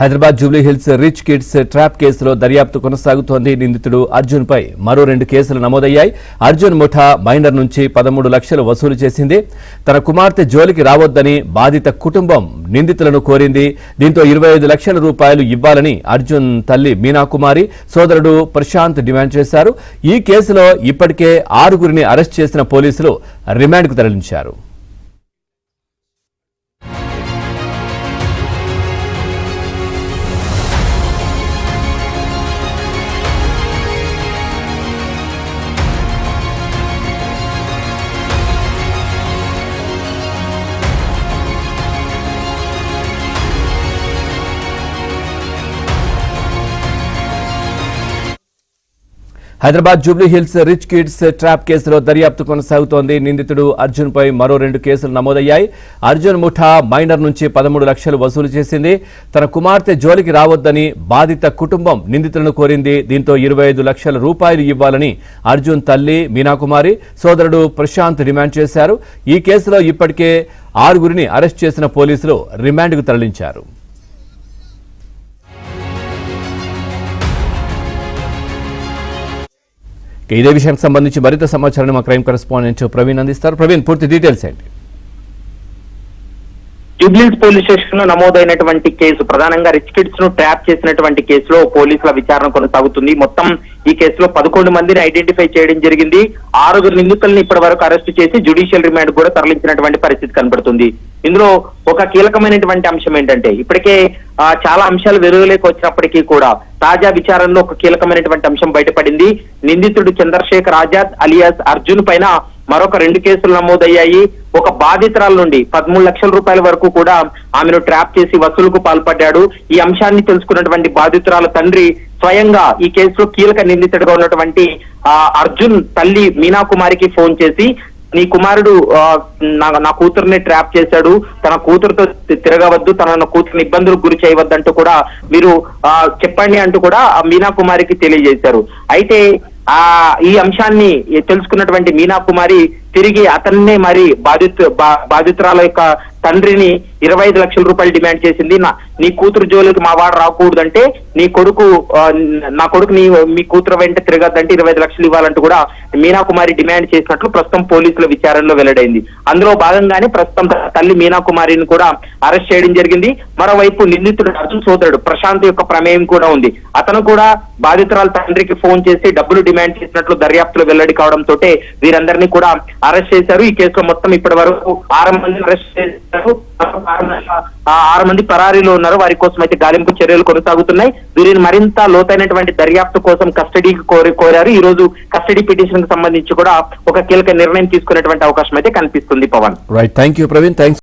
Hyderabad Jubilee hills rich kids trap కేసులో దర్యాప్తు కొనసాగుతోంది. నిందితుడు అర్జున్ పై మరో 2 కేసులు నమోదయ్యాయి. అర్జున్ ముఠా మైనర్ నుంచి 13 లక్షలు వసూలు చేసింది. తన కుమార్తె జోలికి రావొద్దని బాధిత కుటుంబం నిందితులను కోరింది. దీంతో 25 లక్షల రూపాయలు ఇవ్వాలని అర్జున్ తల్లి మీనాకుమారి, సోదరుడు ప్రశాంత్ డిమాండ్ చేశారు. ఈ కేసులో ఇప్పటికే 6గురిని అరెస్ట్ చేసిన పోలీసులు రిమాండ్కు తరలించారు. Hyderabad Jubilee hills rich kids trap కేసులో దర్యాప్తు కొనసాగుతోంది. నిందితుడు అర్జున్ పై మరో 2 కేసులు నమోదయ్యాయి. అర్జున్ ముఠా మైనర్ నుంచి 13 లక్షలు వసూలు చేసింది. తన కుమార్తె జోలికి రావొద్దని బాధిత కుటుంబం నిందితులను కోరింది. దీంతో 25 లక్షల రూపాయలు ఇవ్వాలని అర్జున్ తల్లి మీనాకుమారి, సోదరుడు ప్రశాంత్ డిమాండ్ చేశారు. ఈ కేసులో ఇప్పటికే 6గురిని అరెస్ట్ చేసిన పోలీసులు రిమాండ్కు తరలించారు. ఇదే విషయానికి సంబంధించి మరింత సమాచారాన్ని మా క్రైమ్ కరెస్పాండెంట్ ప్రవీణ్ అందిస్తారు. ప్రవీణ్, పూర్తి డీటెయిల్స్ ఏంటి? జూబ్లీహిల్స్ పోలీస్ స్టేషన్ లో నమోదైనటువంటి కేసు ప్రధానంగా రిచ్ కిడ్స్ ను ట్రాప్ చేసినటువంటి కేసులో పోలీసుల విచారణ కొనసాగుతుంది. మొత్తం ఈ కేసులో 11 మందిని ఐడెంటిఫై చేయడం జరిగింది. 6 నిందితులను ఇప్పటి వరకు అరెస్టు చేసి జ్యుడిషియల్ రిమాండ్ కూడా తరలించినటువంటి పరిస్థితి కనబడుతుంది. ఇందులో ఒక కీలకమైనటువంటి అంశం ఏంటంటే, ఇప్పటికే చాలా అంశాలు వెలుగులోకి వచ్చినప్పటికీ కూడా తాజా విచారణలో ఒక కీలకమైనటువంటి అంశం బయటపడింది. నిందితుడు చంద్రశేఖర్ ఆజాద్ అలియాస్ అర్జున్ పైన మరొక 2 కేసులు నమోదయ్యాయి. ఒక బాధితురాల నుండి 13 లక్షల రూపాయల వరకు కూడా ఆమెను ట్రాప్ చేసి వసూలుకు పాల్పడ్డాడు. ఈ అంశాన్ని తెలుసుకున్నటువంటి బాధితురాల తండ్రి స్వయంగా ఈ కేసులో కీలక నిందితుడిగా ఉన్నటువంటి అర్జున్ తల్లి మీనాకుమారికి ఫోన్ చేసి, నీ కుమారుడు నా కూతురుని ట్రాప్ చేశాడు, తన కూతురుతో తిరగవద్దు, తన కూతురుని ఇబ్బందులకు గురి చేయవద్దంటూ కూడా మీరు చెప్పండి అంటూ కూడా మీనాకుమారికి తెలియజేశారు. అయితే ఈ అంశాన్ని తెలుసుకున్నటువంటి మీనాకుమారి తిరిగి అతన్నే మరి బాధితురాల యొక్క తండ్రిని 25 లక్షల రూపాయలు డిమాండ్ చేసింది. నీ కూతురు జోలికి మా వాడు రాకూడదంటే నా కొడుకు మీ కూతురు వెంట తిరగద్దంటే 25 లక్షలు ఇవ్వాలంటూ కూడా మీనాకుమారి డిమాండ్ చేసినట్లు ప్రస్తుతం పోలీసుల విచారణలో వెల్లడైంది. అందులో భాగంగానే ప్రస్తుతం తల్లి మీనాకుమారిని కూడా అరెస్ట్ చేయడం జరిగింది. మరోవైపు నిందితుడు అర్జున్ సోదరుడు ప్రశాంత్ యొక్క ప్రమేయం కూడా ఉంది. అతను కూడా బాధితురాల తండ్రికి ఫోన్ చేసి డబ్బులు డిమాండ్ చేసినట్లు దర్యాప్తులో వెల్లడి కావడంతో వీరందరినీ కూడా అరెస్ట్ చేశారు. ఈ కేసులో మొత్తం ఇప్పటి వరకు 6 మందిని అరెస్ట్ చేశారు. 6 మంది పరారీలో ఉన్నారు. వారి కోసం అయితే గాలింపు చర్యలు కొనసాగుతున్నాయి. వీరిని మరింత లోతైనటువంటి దర్యాప్తు కోసం కస్టడీకి కోరారు. ఈ రోజు కస్టడీ పిటిషన్ కి సంబంధించి కూడా ఒక కీలక నిర్ణయం తీసుకునేటువంటి అవకాశం అయితే కనిపిస్తుంది. Pavan, right, thank you Praveen, thanks.